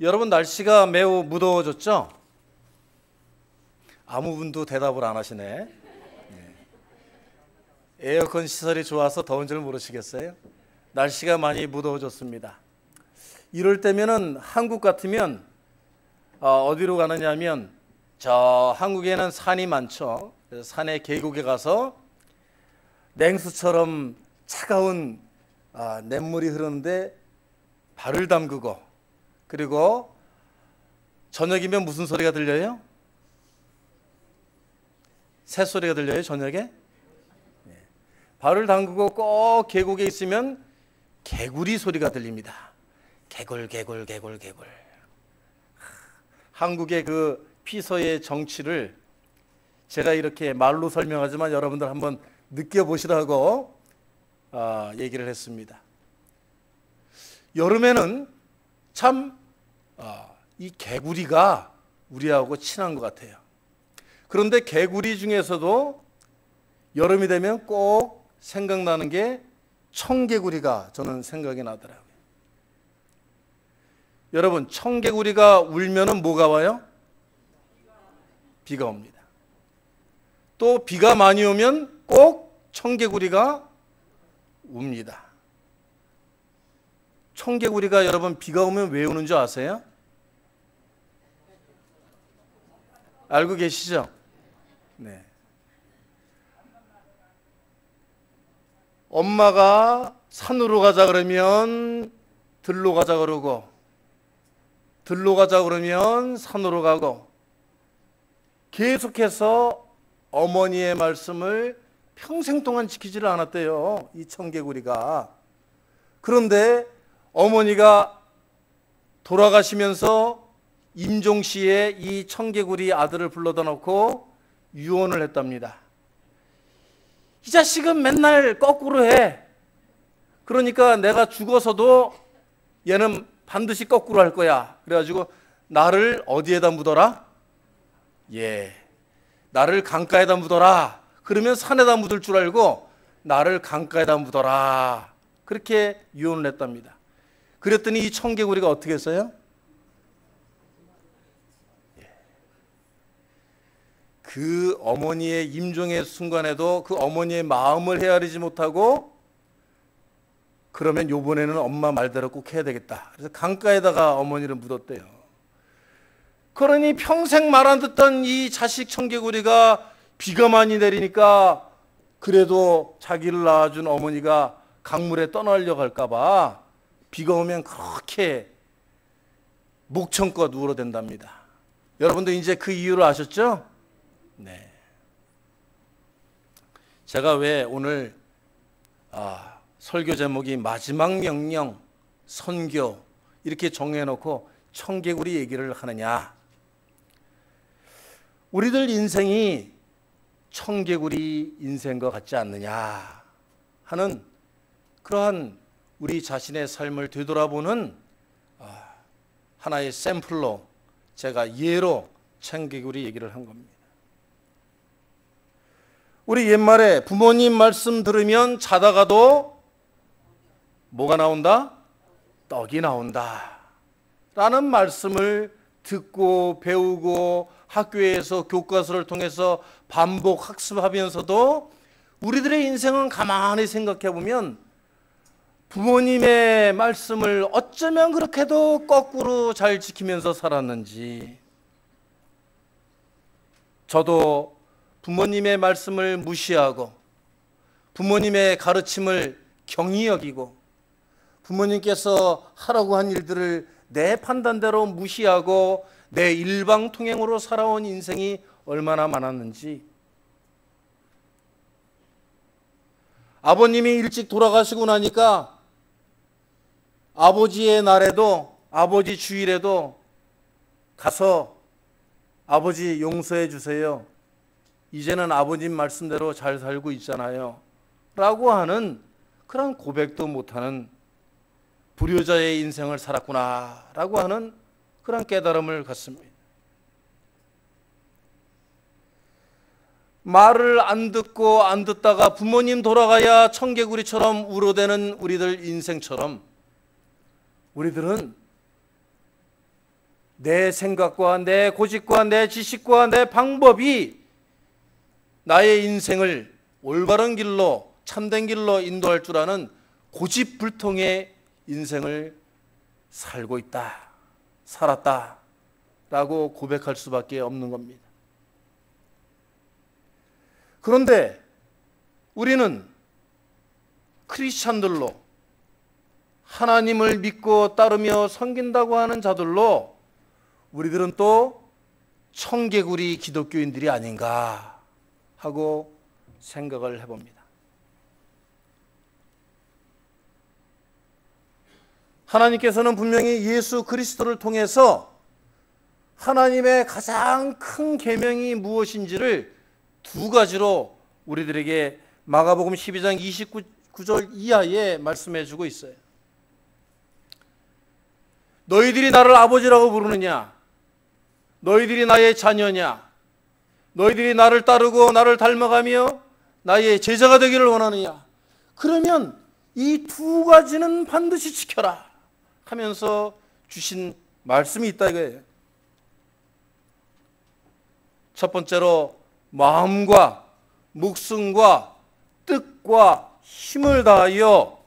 여러분, 날씨가 매우 무더워졌죠? 아무 분도 대답을 안 하시네. 에어컨 시설이 좋아서 더운 줄 모르시겠어요? 날씨가 많이 무더워졌습니다. 이럴 때면은 한국 같으면 어디로 가느냐 하면 저 한국에는 산이 많죠. 그래서 산의 계곡에 가서 냉수처럼 차가운 냇물이 흐르는데 발을 담그고, 그리고 저녁이면 무슨 소리가 들려요? 새소리가 들려요, 저녁에? 발을 담그고 꼭 계곡에 있으면 개구리 소리가 들립니다. 개굴 개굴 개굴 개굴. 한국의 그 피서의 정취를 제가 이렇게 말로 설명하지만 여러분들 한번 느껴보시라고 얘기를 했습니다. 여름에는 참 이 개구리가 우리하고 친한 것 같아요. 그런데 개구리 중에서도 여름이 되면 꼭 생각나는 게 청개구리가 저는 생각이 나더라고요. 여러분, 청개구리가 울면은 뭐가 와요? 비가 옵니다. 또 비가 많이 오면 꼭 청개구리가 웁니다. 청개구리가 여러분 비가 오면 왜 우는 줄 아세요? 알고 계시죠? 네. 엄마가 산으로 가자 그러면 들로 가자 그러고, 들로 가자 그러면 산으로 가고, 계속해서 어머니의 말씀을 평생 동안 지키지를 않았대요, 이 청개구리가. 그런데 어머니가 돌아가시면서 임종시에 이 청개구리 아들을 불러다 놓고 유언을 했답니다. 이 자식은 맨날 거꾸로 해. 그러니까 내가 죽어서도 얘는 반드시 거꾸로 할 거야. 그래가지고 나를 어디에다 묻어라? 나를 강가에다 묻어라. 그러면 산에다 묻을 줄 알고 나를 강가에다 묻어라. 그렇게 유언을 했답니다. 그랬더니 이 청개구리가 어떻게 했어요? 그 어머니의 임종의 순간에도 그 어머니의 마음을 헤아리지 못하고, 그러면 요번에는 엄마 말대로 꼭 해야 되겠다. 그래서 강가에다가 어머니를 묻었대요. 그러니 평생 말 안 듣던 이 자식 청개구리가 비가 많이 내리니까 그래도 자기를 낳아준 어머니가 강물에 떠나려고 할까 봐 비가 오면 그렇게 목청껏 울어댄답니다. 여러분도 이제 그 이유를 아셨죠? 네. 제가 왜 오늘 설교 제목이 마지막 명령, 선교 이렇게 정해놓고 청개구리 얘기를 하느냐? 우리들 인생이 청개구리 인생과 같지 않느냐 하는 그러한 우리 자신의 삶을 되돌아보는 하나의 샘플로 제가 예로 청개구리 얘기를 한 겁니다. 우리 옛말에 부모님 말씀 들으면 자다가도 뭐가 나온다? 떡이 나온다 라는 말씀을 듣고 배우고 학교에서 교과서를 통해서 반복 학습하면서도 우리들의 인생은 가만히 생각해 보면 부모님의 말씀을 어쩌면 그렇게도 거꾸로 잘 지키면서 살았는지, 저도 부모님의 말씀을 무시하고 부모님의 가르침을 경히 여기고 부모님께서 하라고 한 일들을 내 판단대로 무시하고 내 일방통행으로 살아온 인생이 얼마나 많았는지, 아버님이 일찍 돌아가시고 나니까 아버지의 날에도, 아버지 주일에도 가서 아버지 용서해 주세요, 이제는 아버님 말씀대로 잘 살고 있잖아요 라고 하는 그런 고백도 못하는 불효자의 인생을 살았구나 라고 하는 그런 깨달음을 갖습니다. 말을 안 듣고 안 듣다가 부모님 돌아가야 청개구리처럼 울어대는 우리들 인생처럼 우리들은 내 생각과 내 고집과 내 지식과 내 방법이 나의 인생을 올바른 길로, 참된 길로 인도할 줄 아는 고집불통의 인생을 살고 있다, 살았다 라고 고백할 수밖에 없는 겁니다. 그런데 우리는 크리스찬들로, 하나님을 믿고 따르며 섬긴다고 하는 자들로 우리들은 또 청개구리 기독교인들이 아닌가 하고 생각을 해봅니다. 하나님께서는 분명히 예수 그리스도를 통해서 하나님의 가장 큰 계명이 무엇인지를 두 가지로 우리들에게 마가복음 12장 29절 이하에 말씀해 주고 있어요. 너희들이 나를 아버지라고 부르느냐? 너희들이 나의 자녀냐? 너희들이 나를 따르고 나를 닮아가며 나의 제자가 되기를 원하느냐? 그러면 이 두 가지는 반드시 지켜라 하면서 주신 말씀이 있다 이거예요. 첫 번째로 마음과 목숨과 뜻과 힘을 다하여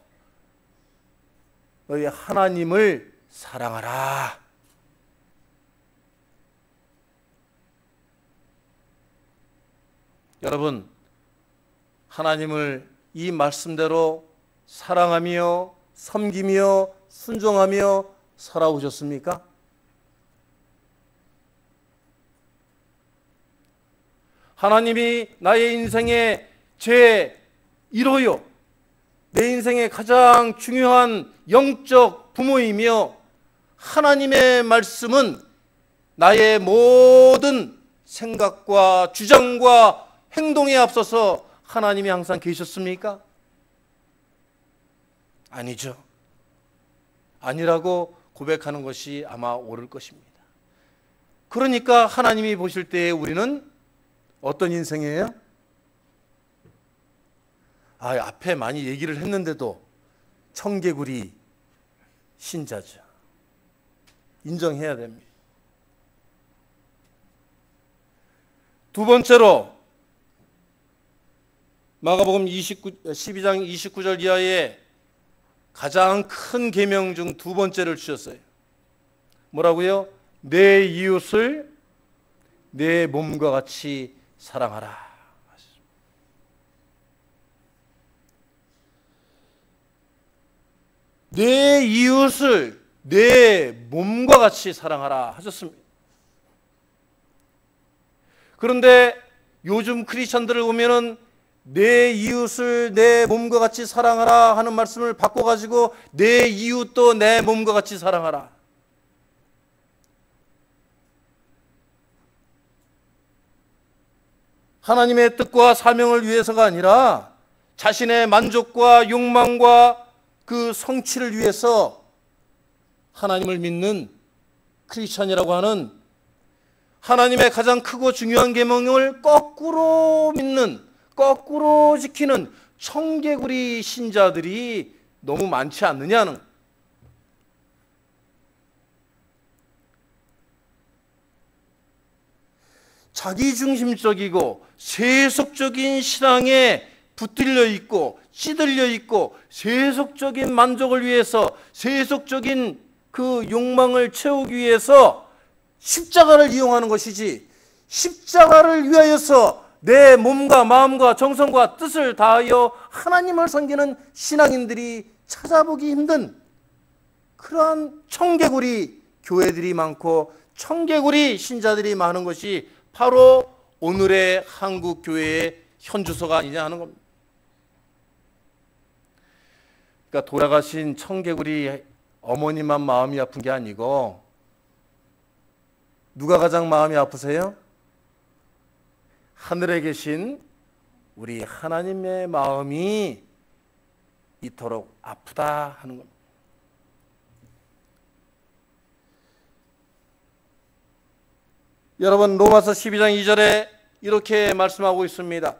너희 하나님을 사랑하라. 여러분, 하나님을 이 말씀대로 사랑하며 섬기며 순종하며 살아오셨습니까? 하나님이 나의 인생의 제 1호요, 내 인생의 가장 중요한 영적 부모이며 하나님의 말씀은 나의 모든 생각과 주장과 행동에 앞서서 하나님이 항상 계셨습니까? 아니죠. 아니라고 고백하는 것이 아마 옳을 것입니다. 그러니까 하나님이 보실 때에 우리는 어떤 인생이에요? 앞에 많이 얘기를 했는데도 청개구리 신자죠. 인정해야 됩니다. 두 번째로 마가복음 12장 29절 이하에 가장 큰 계명 중 두 번째를 주셨어요. 뭐라고요? 내 이웃을 내 몸과 같이 사랑하라. 내 이웃을 내 몸과 같이 사랑하라 하셨습니다. 그런데 요즘 크리스천들을 보면은 내 이웃을 내 몸과 같이 사랑하라 하는 말씀을 바꿔가지고 내 이웃도 내 몸과 같이 사랑하라. 하나님의 뜻과 사명을 위해서가 아니라 자신의 만족과 욕망과 그 성취를 위해서 하나님을 믿는 크리스천이라고 하는 하나님의 가장 크고 중요한 계명을 거꾸로 믿는, 거꾸로 지키는 청개구리 신자들이 너무 많지 않느냐는. 자기중심적이고 세속적인 신앙에 붙들려 있고 찌들려 있고 세속적인 만족을 위해서, 세속적인 그 욕망을 채우기 위해서 십자가를 이용하는 것이지, 십자가를 위하여서 내 몸과 마음과 정성과 뜻을 다하여 하나님을 섬기는 신앙인들이 찾아보기 힘든 그러한 청개구리 교회들이 많고 청개구리 신자들이 많은 것이 바로 오늘의 한국 교회의 현주소가 아니냐 하는 겁니다. 그러니까 돌아가신 청개구리 어머니만 마음이 아픈 게 아니고 누가 가장 마음이 아프세요? 하늘에 계신 우리 하나님의 마음이 이토록 아프다 하는 겁니다. 여러분, 로마서 12장 2절에 이렇게 말씀하고 있습니다.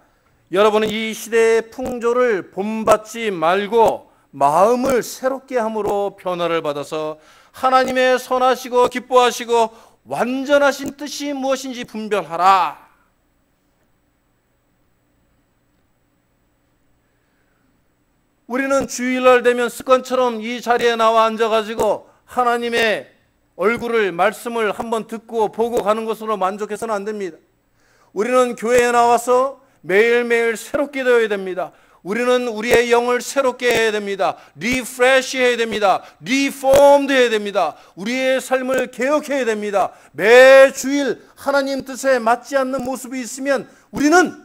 여러분은 이 시대의 풍조를 본받지 말고 마음을 새롭게 함으로 변화를 받아서 하나님의 선하시고 기뻐하시고 완전하신 뜻이 무엇인지 분별하라. 우리는 주일날 되면 습관처럼 이 자리에 나와 앉아가지고 하나님의 얼굴을, 말씀을 한번 듣고 보고 가는 것으로 만족해서는 안 됩니다. 우리는 교회에 나와서 매일매일 새롭게 되어야 됩니다. 우리는 우리의 영을 새롭게 해야 됩니다. 리프레시 해야 됩니다. 리폼드 해야 됩니다. 우리의 삶을 개혁해야 됩니다. 매 주일 하나님 뜻에 맞지 않는 모습이 있으면 우리는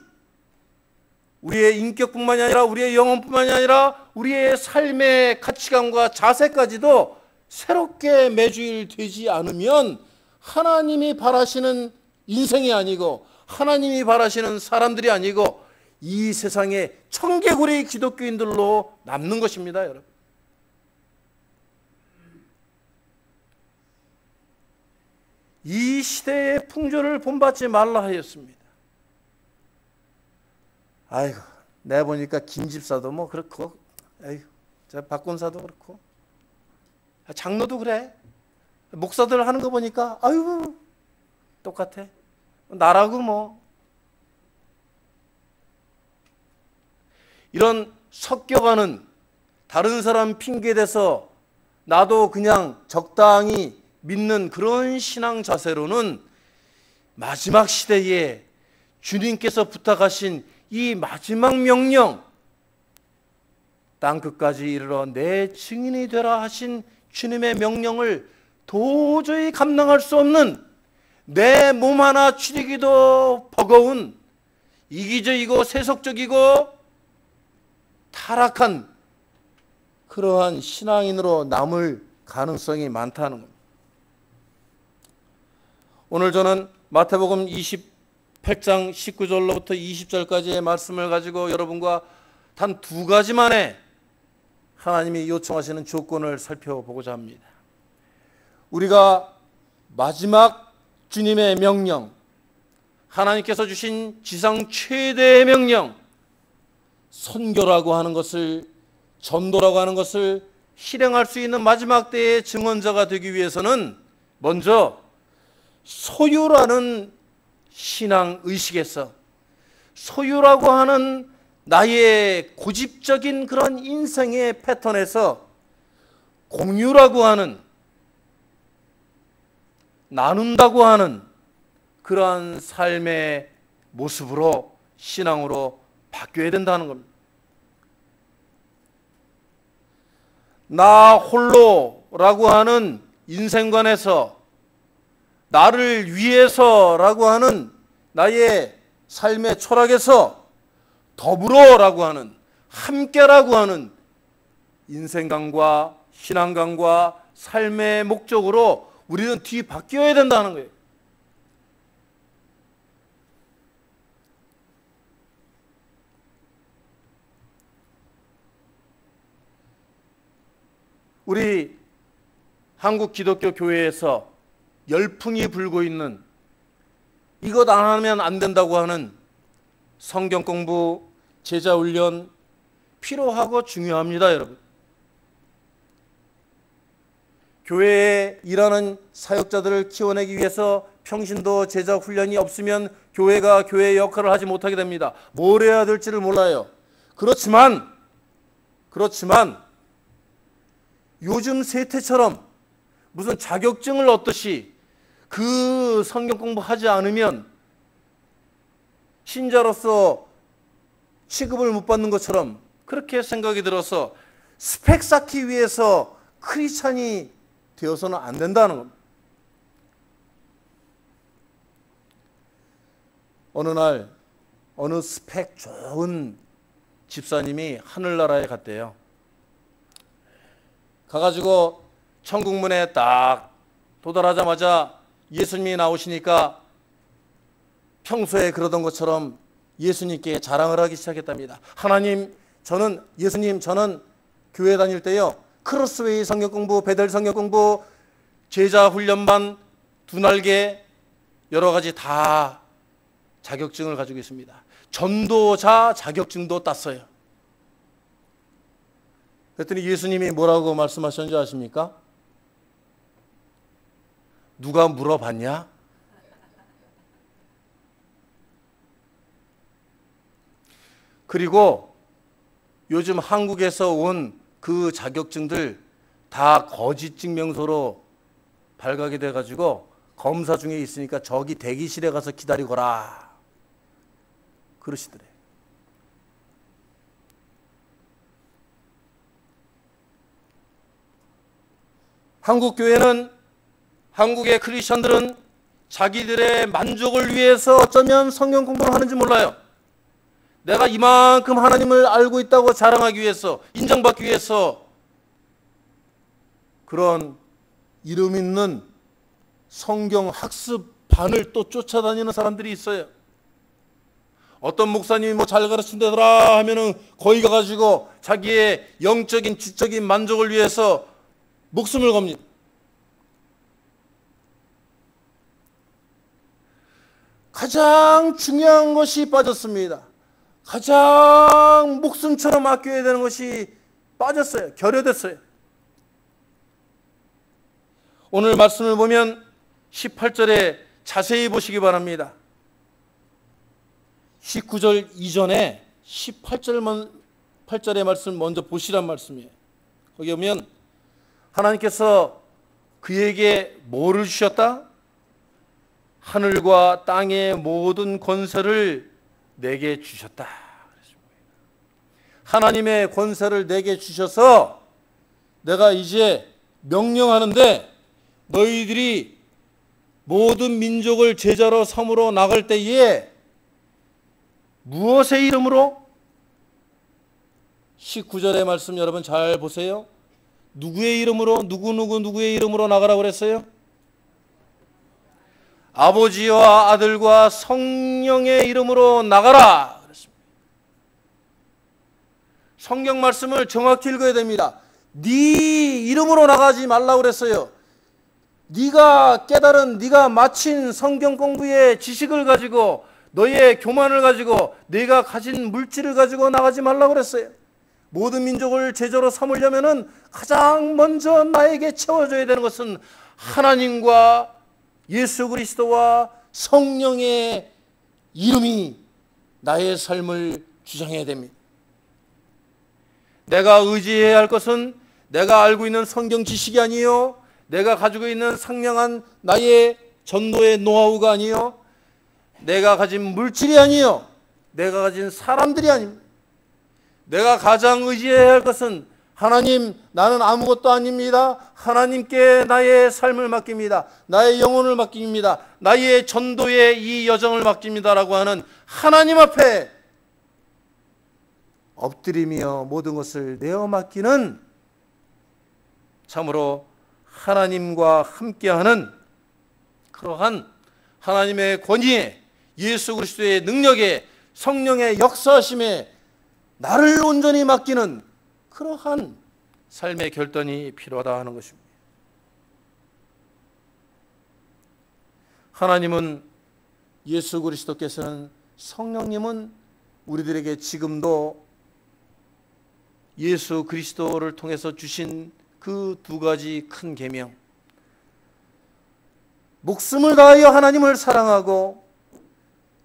우리의 인격뿐만이 아니라 우리의 영혼뿐만이 아니라 우리의 삶의 가치관과 자세까지도 새롭게 매주일 되지 않으면 하나님이 바라시는 인생이 아니고 하나님이 바라시는 사람들이 아니고 이 세상의 청개구리 기독교인들로 남는 것입니다, 여러분. 이 시대의 풍조를 본받지 말라 하였습니다. 아이고, 내가 보니까 김 집사도 뭐 그렇고, 아이고, 저 박권사도 그렇고, 장로도 그래. 목사들 하는 거 보니까 아이고 똑같아. 나라고 뭐. 이런 섞여가는 다른 사람 핑계대서 나도 그냥 적당히 믿는 그런 신앙 자세로는 마지막 시대에 주님께서 부탁하신 이 마지막 명령, 땅끝까지 이르러 내 증인이 되라 하신 주님의 명령을 도저히 감당할 수 없는, 내 몸 하나 추리기도 버거운 이기적이고 세속적이고 타락한 그러한 신앙인으로 남을 가능성이 많다는 겁니다. 오늘 저는 마태복음 28장 19절로부터 20절까지의 말씀을 가지고 여러분과 단 두 가지만의 하나님이 요청하시는 조건을 살펴보고자 합니다. 우리가 마지막 주님의 명령, 하나님께서 주신 지상 최대의 명령, 선교라고 하는 것을, 전도라고 하는 것을 실행할 수 있는 마지막 때의 증언자가 되기 위해서는 먼저 소유라는 신앙 의식에서, 소유라고 하는 나의 고집적인 그런 인생의 패턴에서 공유라고 하는, 나눈다고 하는 그러한 삶의 모습으로, 신앙으로 바뀌어야 된다는 겁니다. 나 홀로라고 하는 인생관에서, 나를 위해서라고 하는 나의 삶의 철학에서 더불어라고 하는, 함께라고 하는 인생관과 신앙관과 삶의 목적으로 우리는 뒤바뀌어야 된다는 거예요. 우리 한국 기독교 교회에서 열풍이 불고 있는, 이것 안 하면 안 된다고 하는 성경 공부, 제자 훈련 필요하고 중요합니다, 여러분. 교회에 일하는 사역자들을 키워내기 위해서 평신도 제자 훈련이 없으면 교회가 교회의 역할을 하지 못하게 됩니다. 뭘 해야 될지를 몰라요. 그렇지만 요즘 세태처럼 무슨 자격증을 얻듯이 그 성경 공부하지 않으면 신자로서 취급을 못 받는 것처럼 그렇게 생각이 들어서 스펙 쌓기 위해서 크리스찬이 되어서는 안 된다는 겁니다. 어느 날 어느 스펙 좋은 집사님이 하늘나라에 갔대요. 가가지고 천국문에 딱 도달하자마자 예수님이 나오시니까 평소에 그러던 것처럼 예수님께 자랑을 하기 시작했답니다. 하나님, 예수님, 저는 교회 다닐 때요, 크로스웨이 성경공부, 베델 성경공부, 제자 훈련반, 두날개, 여러 가지 다 자격증을 가지고 있습니다. 전도자 자격증도 땄어요. 그랬더니 예수님이 뭐라고 말씀하셨는지 아십니까? 누가 물어봤냐? 그리고 요즘 한국에서 온 그 자격증들 다 거짓 증명서로 발각이 돼가지고 검사 중에 있으니까 저기 대기실에 가서 기다리거라 그러시더래. 한국 교회는, 한국의 크리스천들은 자기들의 만족을 위해서 어쩌면 성경 공부를 하는지 몰라요. 내가 이만큼 하나님을 알고 있다고 자랑하기 위해서, 인정받기 위해서 그런 이름 있는 성경 학습반을 또 쫓아다니는 사람들이 있어요. 어떤 목사님이 뭐 잘 가르친다더라 하면은 거기 가가지고 자기의 영적인 지적인 만족을 위해서 목숨을 겁니다. 가장 중요한 것이 빠졌습니다. 가장 목숨처럼 아껴야 되는 것이 빠졌어요. 결여됐어요. 오늘 말씀을 보면 18절에 자세히 보시기 바랍니다. 19절 이전에 18절의 말씀 먼저 보시란 말씀이에요. 거기 보면 하나님께서 그에게 뭐를 주셨다? 하늘과 땅의 모든 권세를 내게 주셨다. 하나님의 권세를 내게 주셔서 내가 이제 명령하는데 너희들이 모든 민족을 제자로 삼으러 나갈 때에 무엇의 이름으로? 19절의 말씀 여러분 잘 보세요. 누구의 이름으로? 누구의 이름으로 나가라고 그랬어요? 아버지와 아들과 성령의 이름으로 나가라 그랬습니다. 성경 말씀을 정확히 읽어야 됩니다. 네 이름으로 나가지 말라고 그랬어요. 네가 깨달은, 네가 마친 성경 공부의 지식을 가지고, 너의 교만을 가지고, 네가 가진 물질을 가지고 나가지 말라고 그랬어요. 모든 민족을 제자로 삼으려면은 가장 먼저 나에게 채워줘야 되는 것은 하나님과 예수 그리스도와 성령의 이름이 나의 삶을 주장해야 됩니다. 내가 의지해야 할 것은 내가 알고 있는 성경 지식이 아니요, 내가 가지고 있는 상냥한 나의 전도의 노하우가 아니요, 내가 가진 물질이 아니요, 내가 가진 사람들이 아닙니다. 내가 가장 의지해야 할 것은 하나님, 나는 아무것도 아닙니다. 하나님께 나의 삶을 맡깁니다. 나의 영혼을 맡깁니다. 나의 전도의 이 여정을 맡깁니다라고 하는 하나님 앞에 엎드리며 모든 것을 내어 맡기는, 참으로 하나님과 함께하는 그러한 하나님의 권위에, 예수 그리스도의 능력에, 성령의 역사하심에 나를 온전히 맡기는 그러한 삶의 결단이 필요하다 하는 것입니다. 하나님은, 예수 그리스도께서는, 성령님은 우리들에게 지금도 예수 그리스도를 통해서 주신 그 두 가지 큰 계명, 목숨을 다하여 하나님을 사랑하고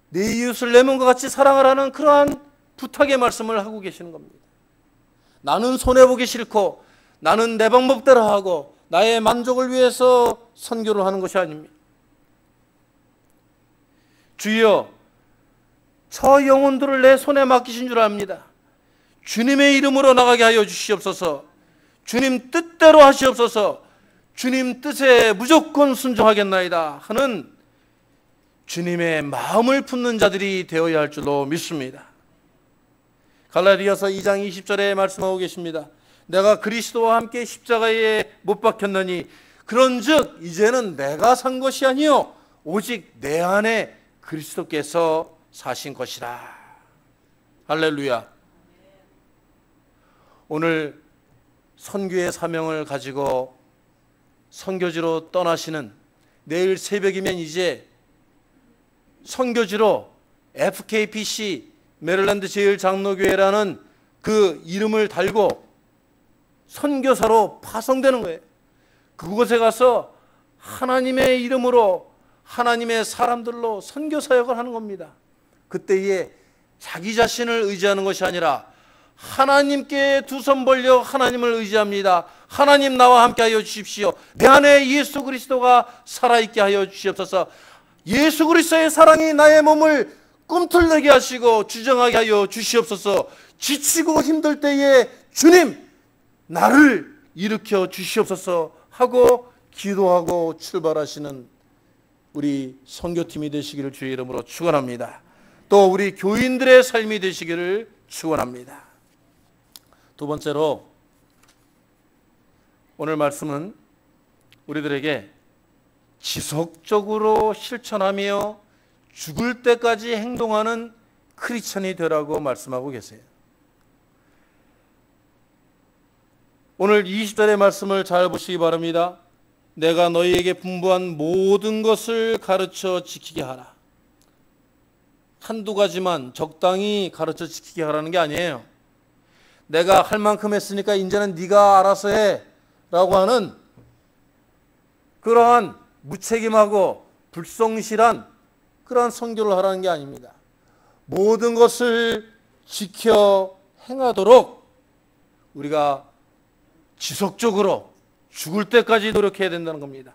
내 이웃을 내 몸과 같이 사랑하라는 그러한 부탁의 말씀을 하고 계시는 겁니다. 나는 손해보기 싫고 나는 내 방법대로 하고 나의 만족을 위해서 선교를 하는 것이 아닙니다. 주여, 저 영혼들을 내 손에 맡기신 줄 압니다. 주님의 이름으로 나가게 하여 주시옵소서. 주님 뜻대로 하시옵소서. 주님 뜻에 무조건 순종하겠나이다 하는 주님의 마음을 품는 자들이 되어야 할 줄로 믿습니다. 갈라디아서 2장 20절에 말씀하고 계십니다. 내가 그리스도와 함께 십자가에 못 박혔느니 그런즉 이제는 내가 산 것이 아니요 오직 내 안에 그리스도께서 사신 것이라. 할렐루야. 오늘 선교의 사명을 가지고 선교지로 떠나시는, 내일 새벽이면 이제 선교지로 FKPC 메릴랜드 제일장로교회라는 그 이름을 달고 선교사로 파송되는 거예요. 그곳에 가서 하나님의 이름으로 하나님의 사람들로 선교 사역을 하는 겁니다. 그때에 자기 자신을 의지하는 것이 아니라 하나님께 두 손 벌려 하나님을 의지합니다. 하나님 나와 함께 하여 주십시오. 내 안에 예수 그리스도가 살아있게 하여 주시옵소서. 예수 그리스도의 사랑이 나의 몸을 꿈틀대게 하시고 주정하게 하여 주시옵소서. 지치고 힘들 때에 주님 나를 일으켜 주시옵소서 하고 기도하고 출발하시는 우리 선교팀이 되시기를 주의 이름으로 축원합니다. 또 우리 교인들의 삶이 되시기를 축원합니다. 두 번째로 오늘 말씀은 우리들에게 지속적으로 실천하며 죽을 때까지 행동하는 크리스천이 되라고 말씀하고 계세요. 오늘 20절의 말씀을 잘 보시기 바랍니다. 내가 너희에게 분부한 모든 것을 가르쳐 지키게 하라. 한두 가지만 적당히 가르쳐 지키게 하라는 게 아니에요. 내가 할 만큼 했으니까 이제는 네가 알아서 해 라고 하는 그러한 무책임하고 불성실한 그러한 선교를 하라는 게 아닙니다. 모든 것을 지켜 행하도록 우리가 지속적으로 죽을 때까지 노력해야 된다는 겁니다.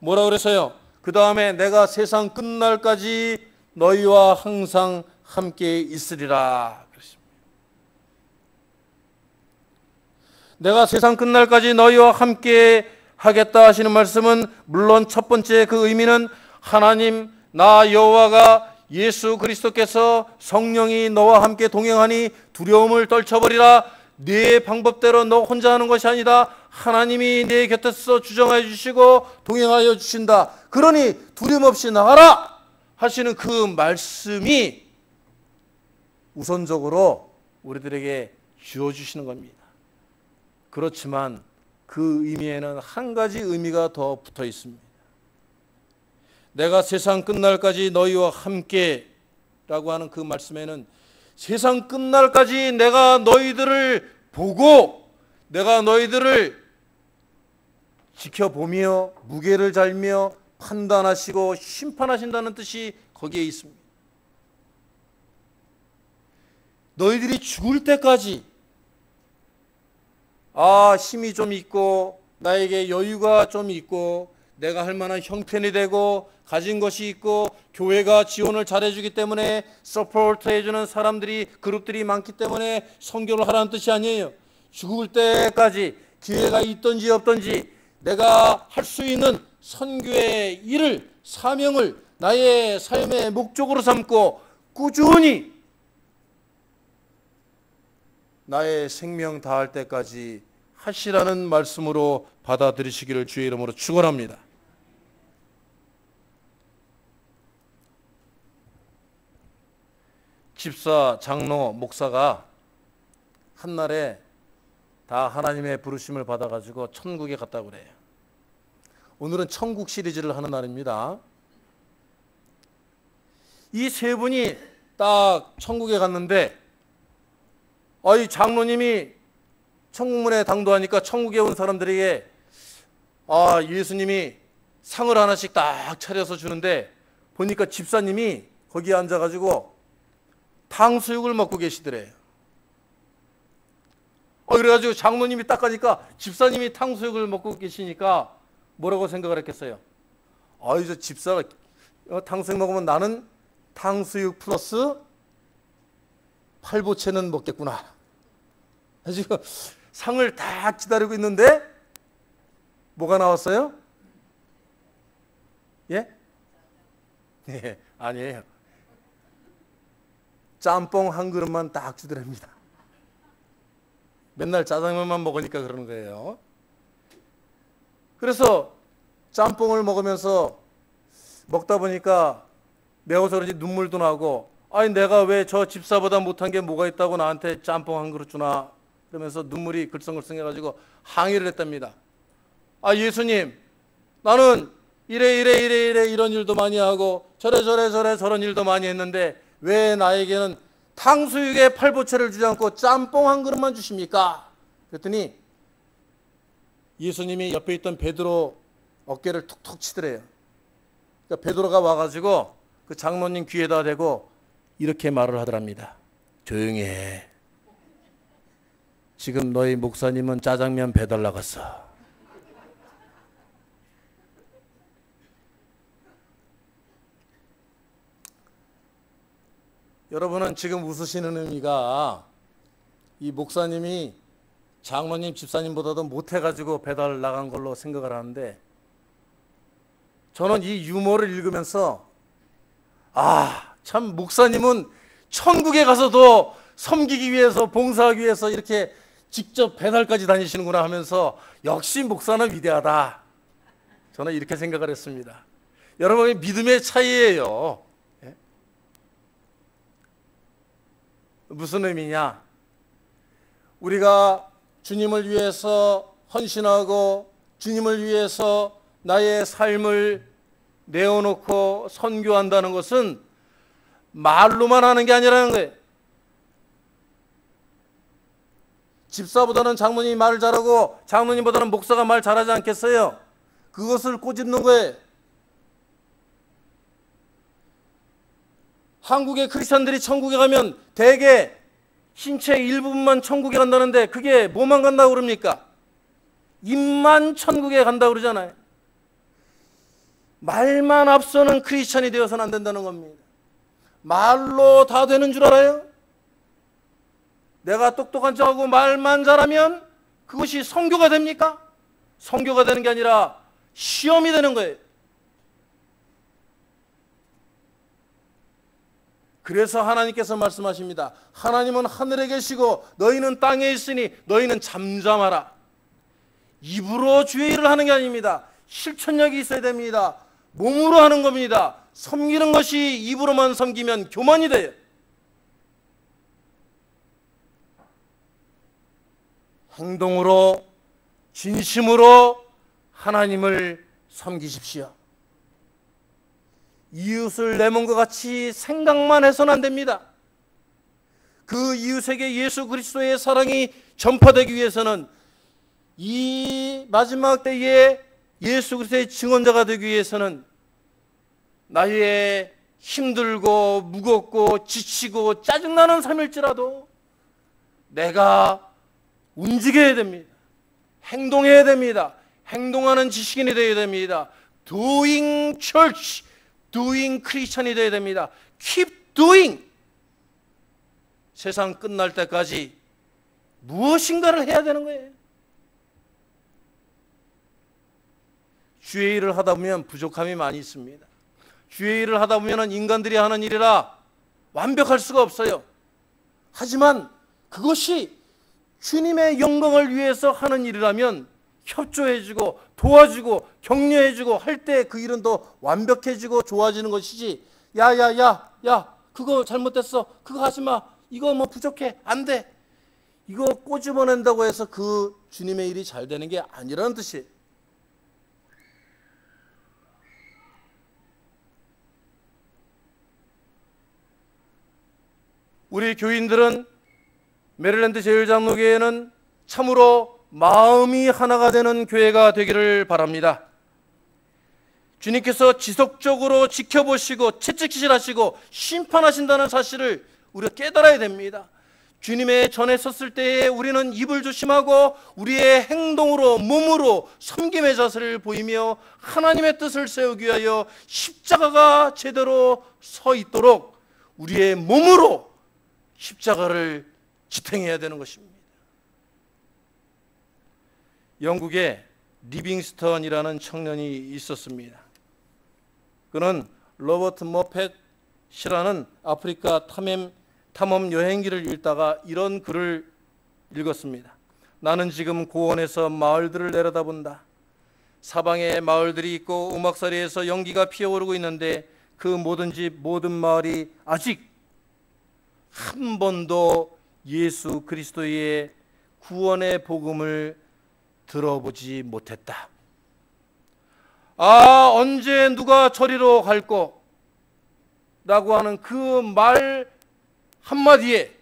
뭐라 그래서요? 그 다음에 내가 세상 끝날까지 너희와 항상 함께 있으리라 그랬습니다. 내가 세상 끝날까지 너희와 함께 하겠다 하시는 말씀은 물론 첫 번째 그 의미는 하나님 나 여호와가 예수 그리스도께서 성령이 너와 함께 동행하니 두려움을 떨쳐버리라. 네 방법대로 너 혼자 하는 것이 아니다. 하나님이 네 곁에서 주정하여 주시고 동행하여 주신다. 그러니 두려움 없이 나가라 하시는 그 말씀이 우선적으로 우리들에게 주어주시는 겁니다. 그렇지만 그 의미에는 한 가지 의미가 더 붙어 있습니다. 내가 세상 끝날까지 너희와 함께 라고 하는 그 말씀에는 세상 끝날까지 내가 너희들을 보고 내가 너희들을 지켜보며 무게를 잘며 판단하시고 심판하신다는 뜻이 거기에 있습니다. 너희들이 죽을 때까지 힘이 좀 있고 나에게 여유가 좀 있고 내가 할 만한 형편이 되고 가진 것이 있고 교회가 지원을 잘해주기 때문에 서포트 해주는 사람들이 그룹들이 많기 때문에 선교를 하라는 뜻이 아니에요. 죽을 때까지 기회가 있든지 없든지 내가 할 수 있는 선교의 일을 사명을 나의 삶의 목적으로 삼고 꾸준히 나의 생명 다할 때까지 하시라는 말씀으로 받아들이시기를 주의 이름으로 축원합니다. 집사, 장로, 목사가 한날에 다 하나님의 부르심을 받아가지고 천국에 갔다고 그래요. 오늘은 천국 시리즈를 하는 날입니다. 이 세 분이 딱 천국에 갔는데 이 장로님이 천국문에 당도하니까 천국에 온 사람들에게 예수님이 상을 하나씩 딱 차려서 주는데 보니까 집사님이 거기에 앉아가지고 탕수육을 먹고 계시더래요. 그래가지고 장로님이 딱 가니까 집사님이 탕수육을 먹고 계시니까 뭐라고 생각을 했겠어요? 저 집사가 탕수육 먹으면 나는 탕수육 플러스 팔보채는 먹겠구나. 지금 상을 다 기다리고 있는데 뭐가 나왔어요? 예? 예, 아니에요. 짬뽕 한 그릇만 딱 주더랍니다. 맨날 짜장면만 먹으니까 그러는 거예요. 그래서 짬뽕을 먹으면서 먹다 보니까 매워서 그런지 눈물도 나고 내가 왜 저 집사보다 못한 게 뭐가 있다고 나한테 짬뽕 한 그릇 주나 그러면서 눈물이 글썽글썽해가지고 항의를 했답니다. 예수님 나는 이래 이런 일도 많이 하고 저래 저런 일도 많이 했는데 왜 나에게는 탕수육에 팔보채를 주지 않고 짬뽕 한 그릇만 주십니까? 그랬더니 예수님이 옆에 있던 베드로 어깨를 툭툭 치더래요. 그러니까 베드로가 와가지고 그 장로님 귀에다 대고 이렇게 말을 하더랍니다. 조용히 해. 지금 너희 목사님은 짜장면 배달 나갔어. 여러분은 지금 웃으시는 의미가 이 목사님이 장로님 집사님보다도 못해가지고 배달 나간 걸로 생각을 하는데, 저는 이 유머를 읽으면서 참 목사님은 천국에 가서도 섬기기 위해서, 봉사하기 위해서 이렇게 직접 배달까지 다니시는구나 하면서 역시 목사는 위대하다, 저는 이렇게 생각을 했습니다. 여러분의 믿음의 차이예요. 무슨 의미냐? 우리가 주님을 위해서 헌신하고 주님을 위해서 나의 삶을 내어놓고 선교한다는 것은 말로만 하는 게 아니라는 거예요. 집사보다는 장로님이 말을 잘하고 장로님보다는 목사가 말 잘하지 않겠어요? 그것을 꼬집는 거예요. 한국의 크리스천들이 천국에 가면 대개 신체 일부분만 천국에 간다는데 그게 뭐만 간다고 그럽니까? 입만 천국에 간다고 그러잖아요. 말만 앞서는 크리스천이 되어서는 안 된다는 겁니다. 말로 다 되는 줄 알아요? 내가 똑똑한 척하고 말만 잘하면 그것이 선교가 됩니까? 선교가 되는 게 아니라 시험이 되는 거예요. 그래서 하나님께서 말씀하십니다. 하나님은 하늘에 계시고 너희는 땅에 있으니 너희는 잠잠하라. 입으로 주의 일을 하는 게 아닙니다. 실천력이 있어야 됩니다. 몸으로 하는 겁니다. 섬기는 것이 입으로만 섬기면 교만이 돼요. 행동으로, 진심으로 하나님을 섬기십시오. 이웃을 내 몸과 같이 생각만 해서는 안 됩니다. 그 이웃에게 예수 그리스도의 사랑이 전파되기 위해서는, 이 마지막 때에 예수 그리스도의 증언자가 되기 위해서는 나의 힘들고 무겁고 지치고 짜증나는 삶일지라도 내가 움직여야 됩니다. 행동해야 됩니다. 행동하는 지식인이 되어야 됩니다. Doing church, doing 크리스천이 되어야 됩니다. Keep doing. 세상 끝날 때까지 무엇인가를 해야 되는 거예요. 주의 일을 하다 보면 부족함이 많이 있습니다. 주의 일을 하다 보면 인간들이 하는 일이라 완벽할 수가 없어요. 하지만 그것이 주님의 영광을 위해서 하는 일이라면 협조해주고 도와주고 격려해주고 할 때 그 일은 더 완벽해지고 좋아지는 것이지, 야 그거 잘못됐어, 그거 하지마, 이거 뭐 부족해, 안돼, 이거 꼬집어낸다고 해서 그 주님의 일이 잘 되는 게 아니라는 뜻이에요. 우리 교인들은 메릴랜드 제일장로교회는 참으로 마음이 하나가 되는 교회가 되기를 바랍니다. 주님께서 지속적으로 지켜보시고 채찍질하시고 심판하신다는 사실을 우리가 깨달아야 됩니다. 주님의 전에 섰을 때에 우리는 입을 조심하고 우리의 행동으로, 몸으로 섬김의 자세를 보이며 하나님의 뜻을 세우기 위하여 십자가가 제대로 서 있도록 우리의 몸으로 십자가를 지탱해야 되는 것입니다. 영국에 리빙스턴이라는 청년이 있었습니다. 그는 로버트 머펫이라는 아프리카 탐험 여행기를 읽다가 이런 글을 읽었습니다. 나는 지금 고원에서 마을들을 내려다본다. 사방에 마을들이 있고 음악사리에서 연기가 피어오르고 있는데 그 모든 집, 모든 마을이 아직 한 번도 예수 그리스도의 구원의 복음을 들어보지 못했다. 언제 누가 저리로 갈꼬? 라고 하는 그 말 한마디에,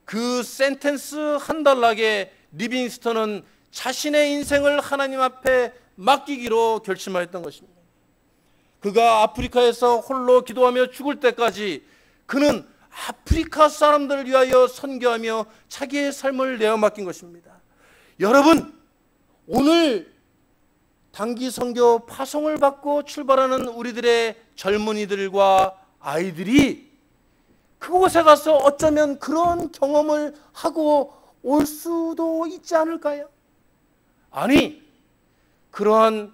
그 센텐스 한 단락에 리빙스턴은 자신의 인생을 하나님 앞에 맡기기로 결심하였던 것입니다. 그가 아프리카에서 홀로 기도하며 죽을 때까지 그는 아프리카 사람들을 위하여 선교하며 자기의 삶을 내어 맡긴 것입니다. 여러분, 오늘 단기 선교 파송을 받고 출발하는 우리들의 젊은이들과 아이들이 그곳에 가서 어쩌면 그런 경험을 하고 올 수도 있지 않을까요? 아니, 그러한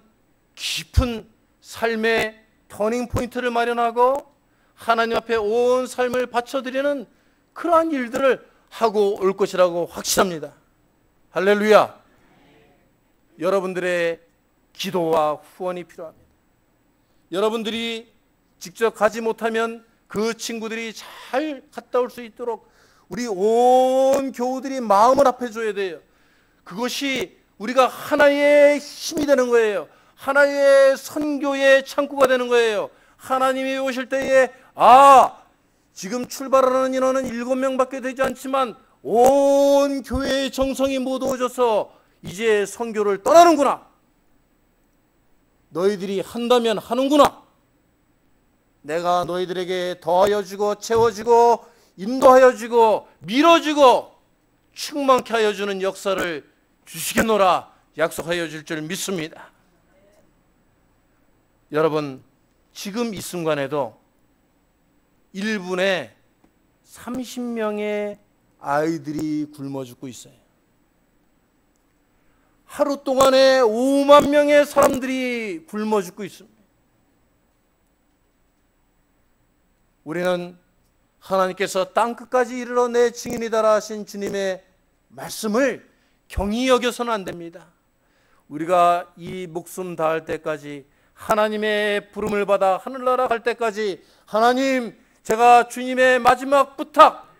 깊은 삶의 터닝 포인트를 마련하고 하나님 앞에 온 삶을 바쳐드리는 그러한 일들을 하고 올 것이라고 확신합니다. 할렐루야. 여러분들의 기도와 후원이 필요합니다. 여러분들이 직접 가지 못하면 그 친구들이 잘 갔다 올 수 있도록 우리 온 교우들이 마음을 합해줘야 돼요. 그것이 우리가 하나의 힘이 되는 거예요. 하나의 선교의 창구가 되는 거예요. 하나님이 오실 때에 지금 출발하는 인원은 7명밖에 되지 않지만 온 교회의 정성이 모두어져서 이제 선교를 떠나는구나. 너희들이 한다면 하는구나. 내가 너희들에게 더하여 주고 채워주고 인도하여 주고 밀어주고 충만케 하여 주는 역사를 주시겠노라 약속하여 줄 줄 믿습니다. 여러분, 지금 이 순간에도 1분에 30명의 아이들이 굶어 죽고 있어요. 하루 동안에 5만 명의 사람들이 굶어 죽고 있습니다. 우리는 하나님께서 땅끝까지 이르러 내 증인이다라 하신 주님의 말씀을 경히 여겨서는 안 됩니다. 우리가 이 목숨 다할 때까지, 하나님의 부름을 받아 하늘나라 갈 때까지, 하나님, 제가 주님의 마지막 부탁,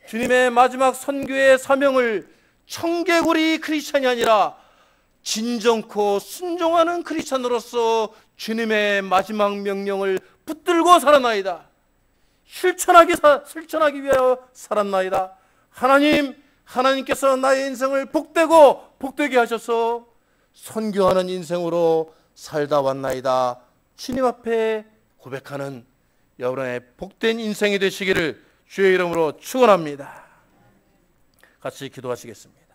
주님의 마지막 선교의 사명을 청개구리 크리스찬이 아니라 진정코 순종하는 크리스찬으로서 주님의 마지막 명령을 붙들고 살았나이다. 실천하기 위하여 살았나이다. 하나님께서 나의 인생을 복되게 하셔서 선교하는 인생으로 살다 왔나이다. 주님 앞에 고백하는 여러분의 복된 인생이 되시기를 주의 이름으로 축원합니다. 같이 기도하시겠습니다.